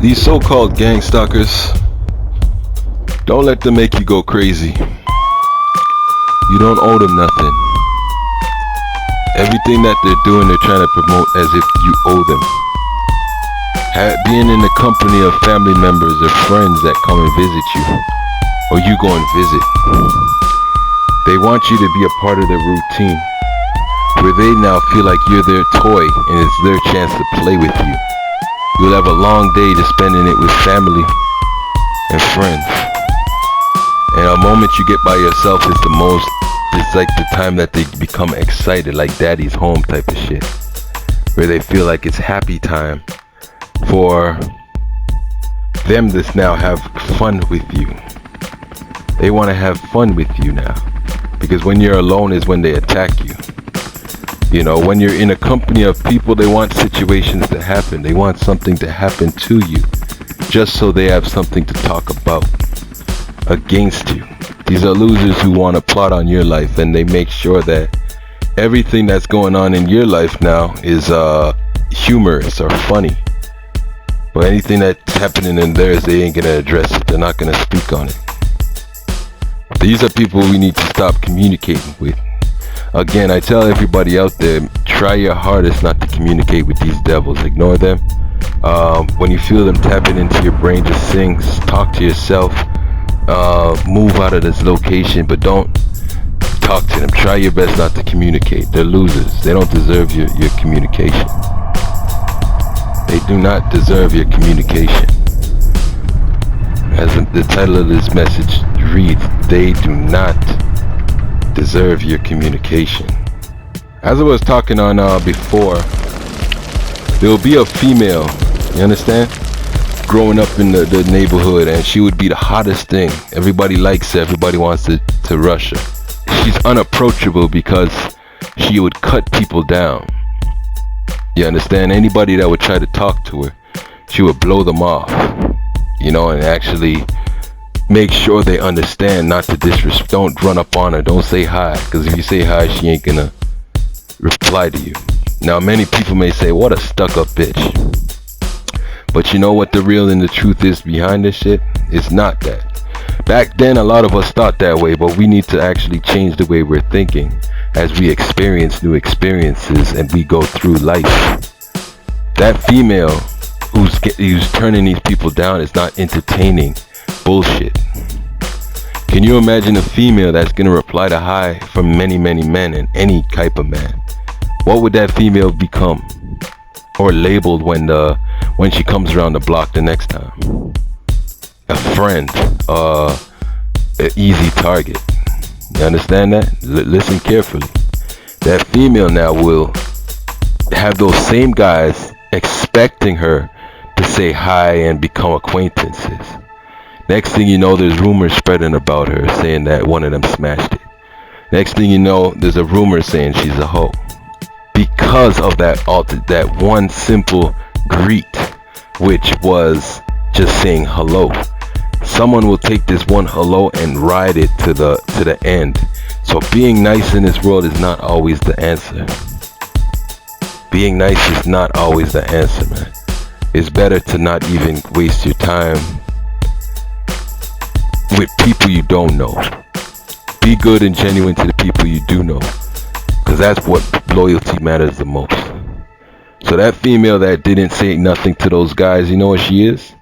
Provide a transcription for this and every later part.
These so-called gang stalkers, don't let them make you go crazy. You don't owe them nothing. Everything that they're doing, they're trying to promote as if you owe them. Being in the company of family members or friends that come and visit you, or you go and visit, they want you to be a part of their routine, where they now feel like you're their toy and it's their chance to play with you. You'll have a long day to spending it with family and friends. And a moment you get by yourself is it's like the time that they become excited, like daddy's home type of shit. Where they feel like it's happy time for them to now have fun with you. They want to have fun with you now. Because when you're alone is when they attack you. You know, when you're in a company of people, they want situations to happen. They want something to happen to you, just so they have something to talk about against you. These are losers who want to plot on your life, and they make sure that everything that's going on in your life now is humorous or funny. But anything that's happening in theirs, they ain't going to address it. They're not going to speak on it. These are people we need to stop communicating with. Again, I tell everybody out there, try your hardest not to communicate with these devils. Ignore them. When you feel them tapping into your brain, just sing, talk to yourself, move out of this location, but don't talk to them. Try your best not to communicate. They're losers. They don't deserve your communication. They do not deserve your communication. As the title of this message reads, they do not deserve your communication. As I was talking on before, there will be a female, you understand, growing up in the neighborhood, and she would be the hottest thing. Everybody likes her. Everybody wants to rush her. She's unapproachable because she would cut people down. You understand? Anybody that would try to talk to her, she would blow them off, you know, and actually make sure they understand not to disrespect. Don't run up on her. Don't say hi, because if you say hi, she ain't gonna reply to you. Now, many people may say, what a stuck-up bitch. But you know what the real and the truth is behind this shit? It's not that. Back then, a lot of us thought that way, but we need to actually change the way we're thinking as we experience new experiences and we go through life. That female who's turning these people down is not entertaining bullshit. Can you imagine a female that's gonna reply to hi from many men and any type of man? What would that female become or labeled when she comes around the block the next time? A friend, an easy target. You understand that? Listen carefully. That female now will have those same guys expecting her to say hi and become acquaintances. Next thing you know, there's rumors spreading about her saying that one of them smashed it. Next thing you know, there's a rumor saying she's a hoe. Because of that one simple greet, which was just saying hello. Someone will take this one hello and ride it to the end. So being nice in this world is not always the answer. Being nice is not always the answer, man. It's better to not even waste your time with people you don't know. Be good and genuine to the people you do know, because that's what loyalty matters the most. So that female that didn't say nothing to those guys, you know what she is?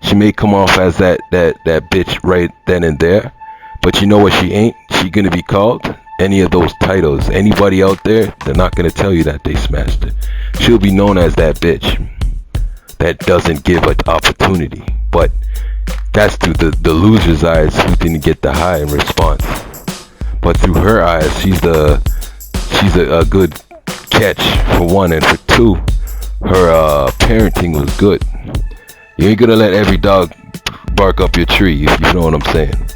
She may come off as that bitch right then and there, but you know what she ain't? She gonna be called any of those titles. Anybody out there, they're not gonna tell you that they smashed it. She'll be known as that bitch that doesn't give an opportunity. But that's through the loser's eyes who didn't get the high in response. But through her eyes, she's a good catch for one, and for two, her parenting was good. You ain't gonna let every dog bark up your tree, if you know what I'm saying.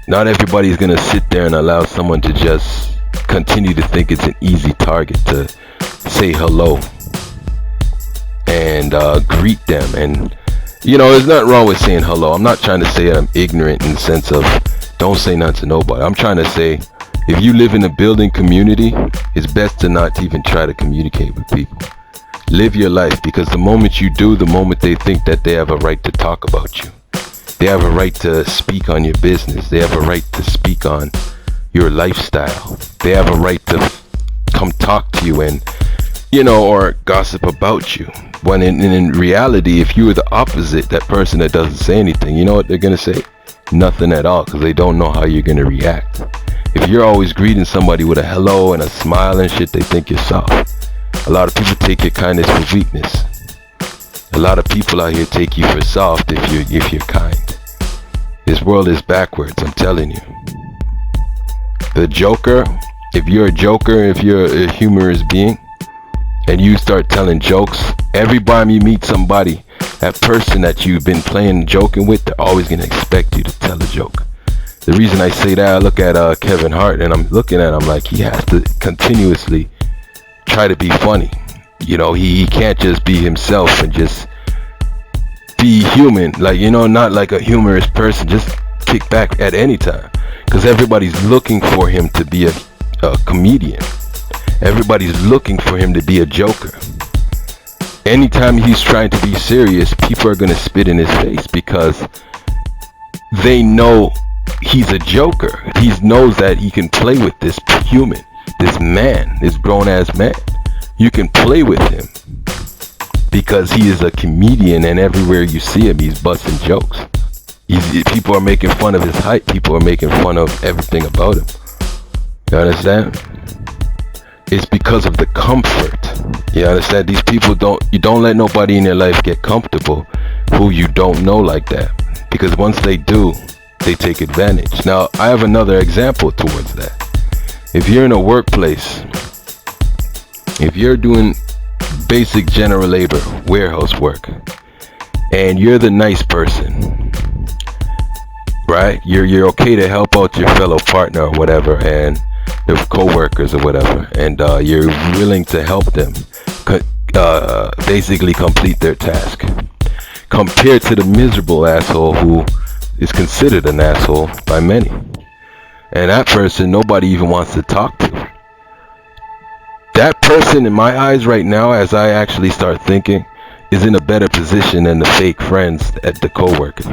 Not everybody's gonna sit there and allow someone to just continue to think it's an easy target to say hello and greet them. And you know, there's nothing wrong with saying hello. I'm not trying to say I'm ignorant in the sense of don't say nothing to nobody. I'm trying to say, if you live in a building community, it's best to not even try to communicate with people. Live your life, because the moment you do, the moment they think that they have a right to talk about you. They have a right to speak on your business. They have a right to speak on your lifestyle. They have a right to come talk to you and, or gossip about you. When in reality, if you were the opposite, that person that doesn't say anything, you know what they're going to say? Nothing at all, because they don't know how you're going to react. If you're always greeting somebody with a hello and a smile and shit, they think you're soft. A lot of people take your kindness for weakness. A lot of people out here take you for soft if you're kind. This world is backwards, I'm telling you. The joker, if you're a joker, if you're a humorous being, and you start telling jokes, every time you meet somebody, that person that you've been playing joking with, they're always going to expect you to tell a joke. The reason I say that, I look at Kevin Hart, and I'm looking at him like he has to continuously try to be funny. He can't just be himself and just be human, not like a humorous person, just kick back at any time, because everybody's looking for him to be a comedian. Everybody's looking for him to be a joker. Anytime he's trying to be serious, people are going to spit in his face, because they know he's a joker. He knows that he can play with this human, this man, this grown-ass man. You can play with him because he is a comedian, and everywhere you see him, he's busting jokes. People are making fun of his height. People are making fun of everything about him. You understand? It's because of the comfort. You understand? These people you don't let nobody in your life get comfortable who you don't know like that. Because once they do, they take advantage. Now, I have another example towards that. If you're in a workplace, if you're doing basic general labor, warehouse work, and you're the nice person, right? You're okay to help out your fellow partner or whatever, and the co-workers or whatever, and you're willing to help them basically complete their task, compared to the miserable asshole who is considered an asshole by many, and that person nobody even wants to talk to. That person, in my eyes right now, as I actually start thinking, is in a better position than the fake friends at the co-workers.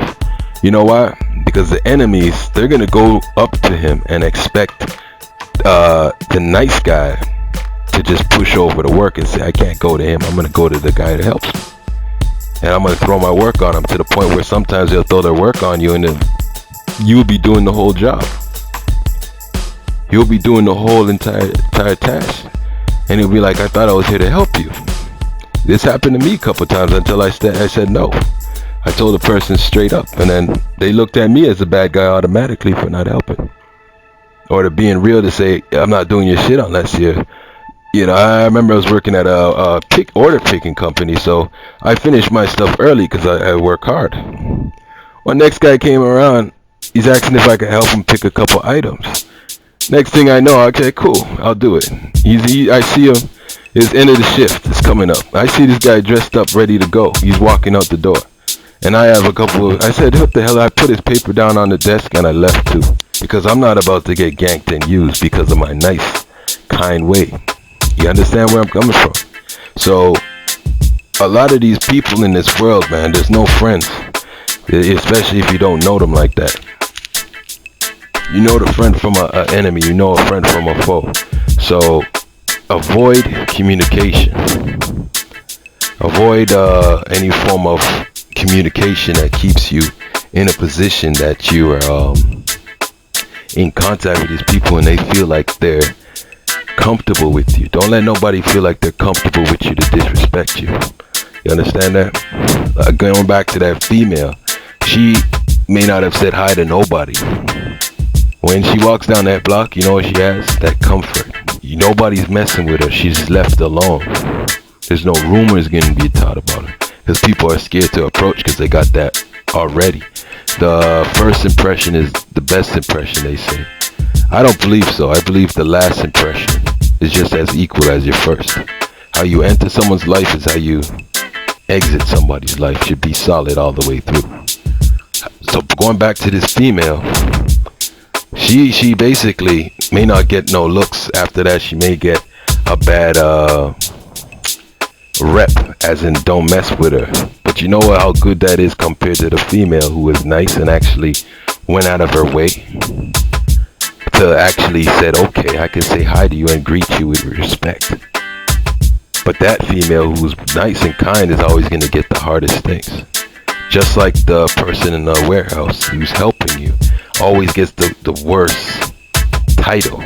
You know why? Because the enemies, they're gonna go up to him and expect the nice guy to just push over the work and say, I can't go to him, I'm gonna go to the guy that helps me, and I'm gonna throw my work on him, to the point where sometimes they'll throw their work on you, and then you'll be doing the whole job. You'll be doing the whole entire task, and he'll be like, I thought I was here to help you. This happened to me a couple times until I said no. I told the person straight up, and then they looked at me as a bad guy automatically for not helping, or to being real, to say, I'm not doing your shit unless you're, I remember I was working at a order picking company, so I finished my stuff early because I work hard. When next guy came around, he's asking if I could help him pick a couple items. Next thing I know, okay, cool, I'll do it. I see him, his end of the shift is coming up. I see this guy dressed up, ready to go. He's walking out the door. And I have I said, what the hell? I put his paper down on the desk and I left too. Because I'm not about to get ganked and used because of my nice, kind way. You understand where I'm coming from? So, a lot of these people in this world, man, there's no friends. Especially if you don't know them like that. You know the friend from an enemy. You know a friend from a foe. So, avoid communication. Avoid any form of communication that keeps you in a position that you are in contact with these people and they feel like they're comfortable with you. Don't let nobody feel like they're comfortable with you to disrespect you. You understand that? Going back to that female, she may not have said hi to nobody. When she walks down that block, you know what she has? That comfort. Nobody's messing with her. She's left alone. There's no rumors getting be taught about her, because people are scared to approach because they got that already. The first impression is the best impression, they say. I don't believe so. I believe the last impression is just as equal as your first. How you enter someone's life is how you exit somebody's life. Should be solid all the way through. So going back to this female, she basically may not get no looks. After that, she may get a bad rep, as in don't mess with her. But you know how good that is compared to the female who was nice and actually went out of her way to actually said, okay, I can say hi to you and greet you with respect. But that female who's nice and kind is always going to get the hardest things. Just like the person in the warehouse who's helping you always gets the worst title.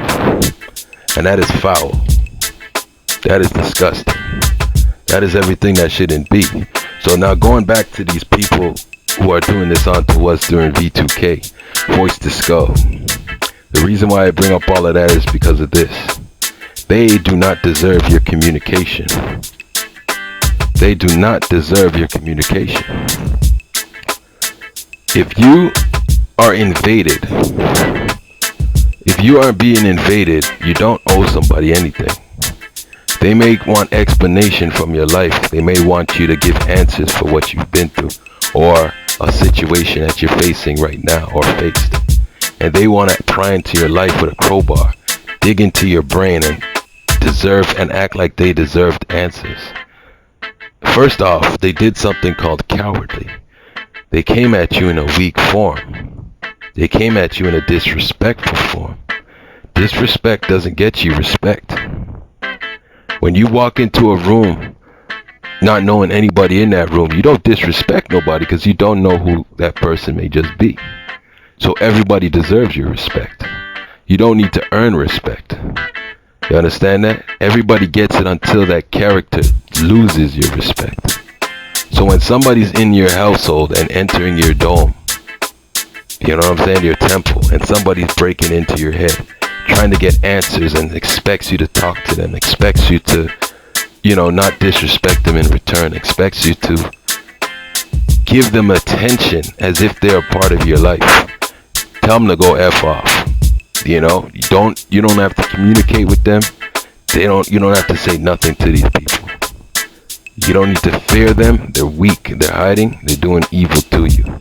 And that is foul. That is disgusting. That is everything that shouldn't be. So now going back to these people who are doing this onto us during V2K, Voice to Skull. The reason why I bring up all of that is because of this. They do not deserve your communication. They do not deserve your communication. If you are invaded, if you are being invaded, you don't owe somebody anything. They may want explanation from your life. They may want you to give answers for what you've been through or a situation that you're facing right now or faced. And they want to pry into your life with a crowbar, dig into your brain and deserve and act like they deserved answers. First off, they did something called cowardly. They came at you in a weak form. They came at you in a disrespectful form. Disrespect doesn't get you respect. When you walk into a room not knowing anybody in that room, you don't disrespect nobody because you don't know who that person may just be. So everybody deserves your respect. You don't need to earn respect. You understand that? Everybody gets it until that character loses your respect. So when somebody's in your household and entering your dome, you know what I'm saying, your temple, and somebody's breaking into your head, trying to get answers and expects you to talk to them, expects you to, you know, not disrespect them in return, expects you to give them attention as if they're a part of your life. Tell them to go F off. You know, you don't have to communicate with them. You don't have to say nothing to these people. You don't need to fear them. They're weak. They're hiding. They're doing evil to you.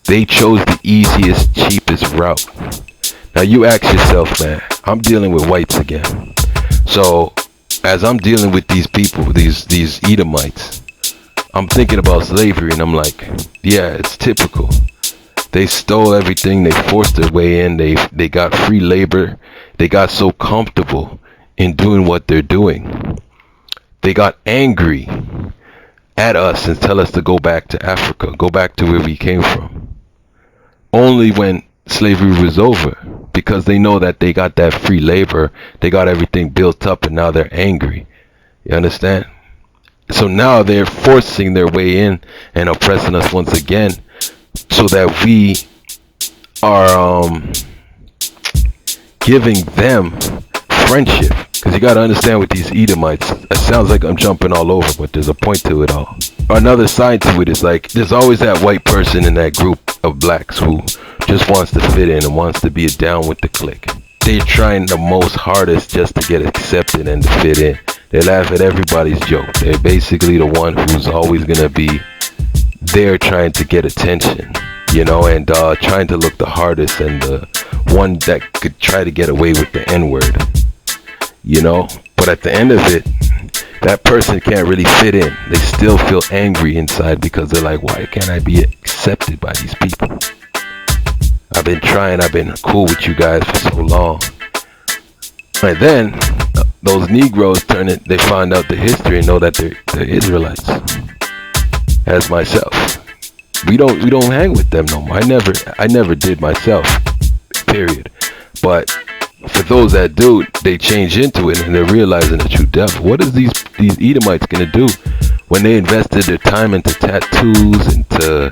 They chose the easiest, cheapest route. Now you ask yourself, man, I'm dealing with whites again. So as I'm dealing with these people, these Edomites, I'm thinking about slavery and I'm like, yeah, it's typical. They stole everything. They forced their way in. They got free labor. They got so comfortable in doing what they're doing. They got angry at us and tell us to go back to Africa, go back to where we came from. Only when slavery was over, because they know that they got that free labor, they got everything built up, and now they're angry. You understand? So now they're forcing their way in and oppressing us once again, so that we are giving them friendship. Because you got to understand with these Edomites, it sounds like I'm jumping all over, but there's a point to it all. Another side to it is like, there's always that white person in that group of blacks who just wants to fit in and wants to be down with the clique. They're trying the most hardest just to get accepted and to fit in. They laugh at everybody's joke. They're basically the one who's always going to be there trying to get attention, you know, and trying to look the hardest and the one that could try to get away with the N-word, you know. But at the end of it, that person can't really fit in. They still feel angry inside because they're like, why can't I be accepted by these people? I've been trying, I've been cool with you guys for so long. And then those Negroes they find out the history and know that they're Israelites. As myself, we don't hang with them no more. I never did myself, period. But for those that do, they change into it and they're realizing the true depth. What is these Edomites gonna do when they invested their time into tattoos, into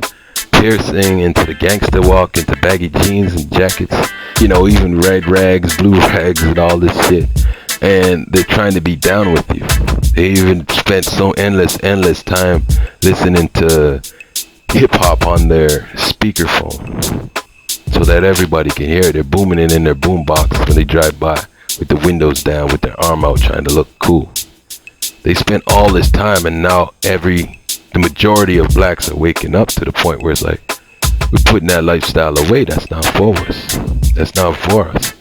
piercing, into the gangster walk, into baggy jeans and jackets, you know, even red rags, blue rags, and all this shit, and they're trying to be down with you. They even spent so endless time listening to hip-hop on their speakerphone so that everybody can hear it. They're booming it in their boombox when they drive by with the windows down, with their arm out, trying to look cool. They spent all this time, and now the majority of blacks are waking up to the point where it's like, we're putting that lifestyle away. That's not for us. That's not for us.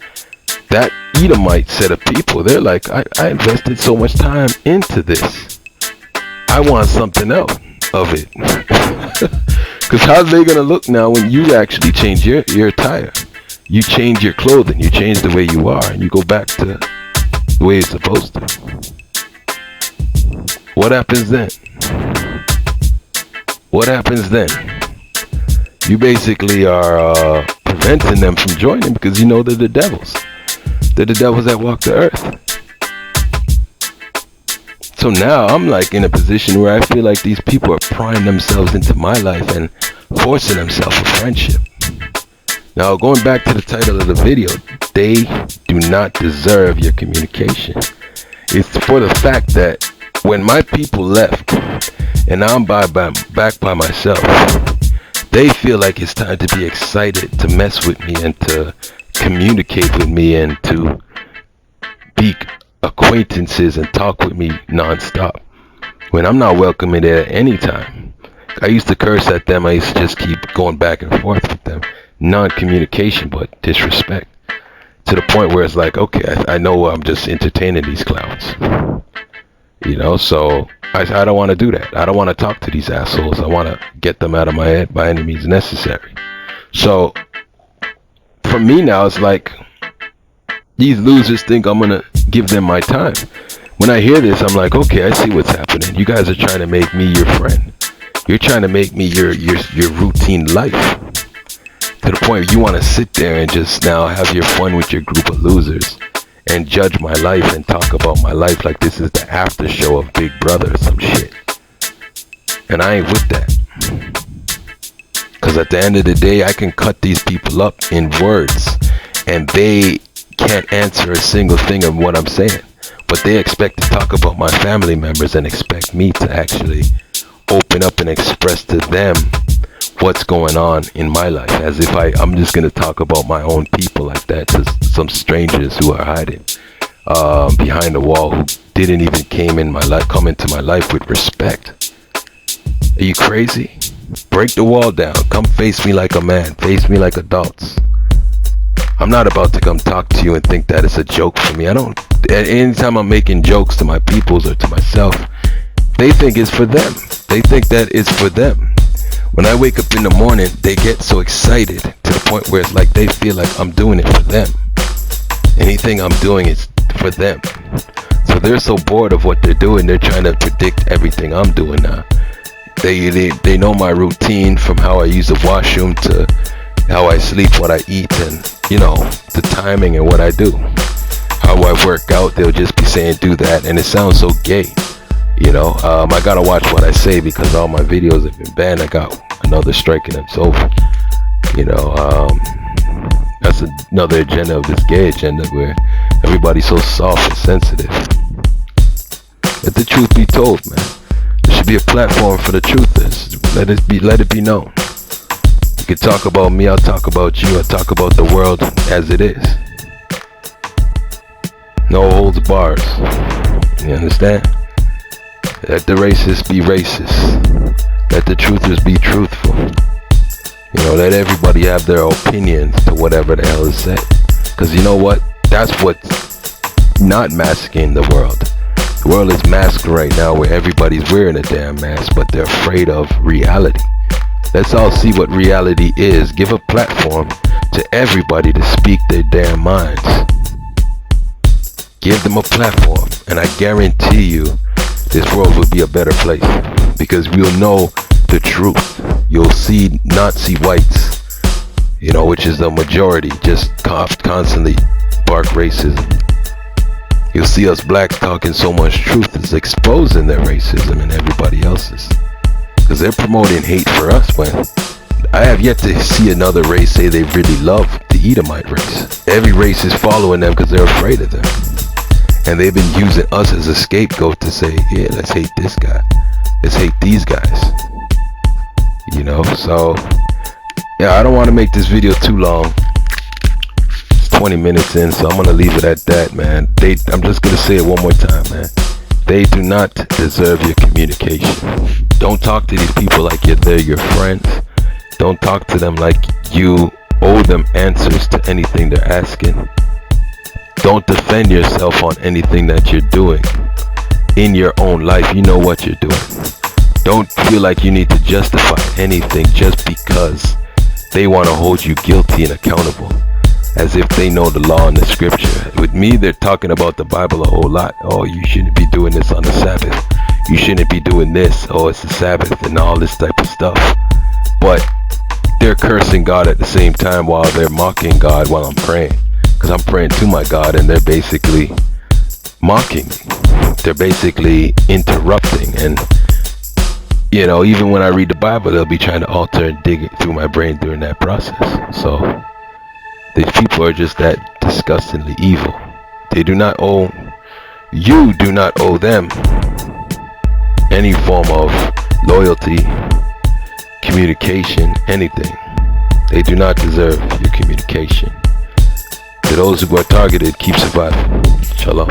That Edomite set of people, they're like, I invested so much time into this. I want something else of it. Because how's they gonna look now when you actually change your attire? You change your clothing, you change the way you are, and you go back to the way it's supposed to. What happens then? What happens then? You basically are preventing them from joining because you know they're the devils. They're the devils that walk the earth. So now I'm like in a position where I feel like these people are prying themselves into my life and forcing themselves a friendship. Now going back to the title of the video, they do not deserve your communication. It's for the fact that when my people left and now I'm back by myself, they feel like it's time to be excited to mess with me and to communicate with me and to be acquaintances and talk with me non-stop, when I'm not welcome in there at any time. I used to curse at them. I used to just keep going back and forth with them. Non-communication, but disrespect. To the point where it's like, okay, I know I'm just entertaining these clowns. You know, so I don't want to do that. I don't want to talk to these assholes. I want to get them out of my head by any means necessary. So for me now, it's like these losers think I'm gonna give them my time. When I hear this, I'm like, okay, I see what's happening. You guys are trying to make me your friend. You're trying to make me your routine life. To the point where you want to sit there and just now have your fun with your group of losers and judge my life and talk about my life like this is the after show of Big Brother or some shit. And I ain't with that. Because at the end of the day, I can cut these people up in words and they can't answer a single thing of what I'm saying. But they expect to talk about my family members and expect me to actually open up and express to them what's going on in my life, as if I'm just going to talk about my own people like that to some strangers who are hiding behind the wall, who didn't even come into my life with respect. Are you crazy? Break the wall down. Come face me like a man. Face me like adults. I'm not about to come talk to you and think that it's a joke for me. Anytime I'm making jokes to my peoples or to myself, they think it's for them. They think that it's for them. When I wake up in the morning, they get so excited to the point where it's like they feel like I'm doing it for them. Anything I'm doing is for them. So they're so bored of what they're doing, they're trying to predict everything I'm doing now. They know my routine, from how I use the washroom to how I sleep, what I eat, and you know, the timing and what I do. How I work out, they'll just be saying do that, and it sounds so gay. You know, I gotta watch what I say because all my videos have been banned. I got another strike and it's over. You know, that's another agenda of this gay agenda where everybody's so soft and sensitive. Let the truth be told, man. There should be a platform for the truthers. Let it be known. You can talk about me, I'll talk about you, I'll talk about the world as it is. No holds bars. You understand? Let the racists be racist. Let the truthers be truthful. You know, let everybody have their opinions to whatever the hell is said. Because you know what? That's what's not masking the world. The world is masked right now where everybody's wearing a damn mask, but they're afraid of reality. Let's all see what reality is. Give a platform to everybody to speak their damn minds. Give them a platform, and I guarantee you this world will be a better place, because we'll know the truth. You'll see Nazi whites, you know, which is the majority, just constantly bark racism. You'll see us blacks talking so much truth, it's exposing their racism and everybody else's, because they're promoting hate for us when I have yet to see another race say they really love the Edomite race. Every race is following them because they're afraid of them. And they've been using us as a scapegoat to say, yeah, let's hate this guy. Let's hate these guys. You know, so, yeah, I don't want to make this video too long. It's 20 minutes in, so I'm going to leave it at that, man. I'm just going to say it one more time, man. They do not deserve your communication. Don't talk to these people like they're your friends. Don't talk to them like you owe them answers to anything they're asking. Don't defend yourself on anything that you're doing. in your own life. You know what you're doing. Don't feel like you need to justify anything just because they want to hold you guilty and accountable, as if they know the law and the scripture. With me, they're talking about the Bible a whole lot. Oh, you shouldn't be doing this on the Sabbath. You shouldn't be doing this. Oh, it's the Sabbath and all this type of stuff. But they're cursing God at the same time while they're mocking God while I'm praying. Because I'm praying to my God and they're basically mocking me. They're basically interrupting. And, you know, even when I read the Bible, they'll be trying to alter and dig it through my brain during that process. So these people are just that disgustingly evil. They do not owe, you do not owe them any form of loyalty, communication, anything. They do not deserve your communication. To those who are targeted, keep surviving. Shalom.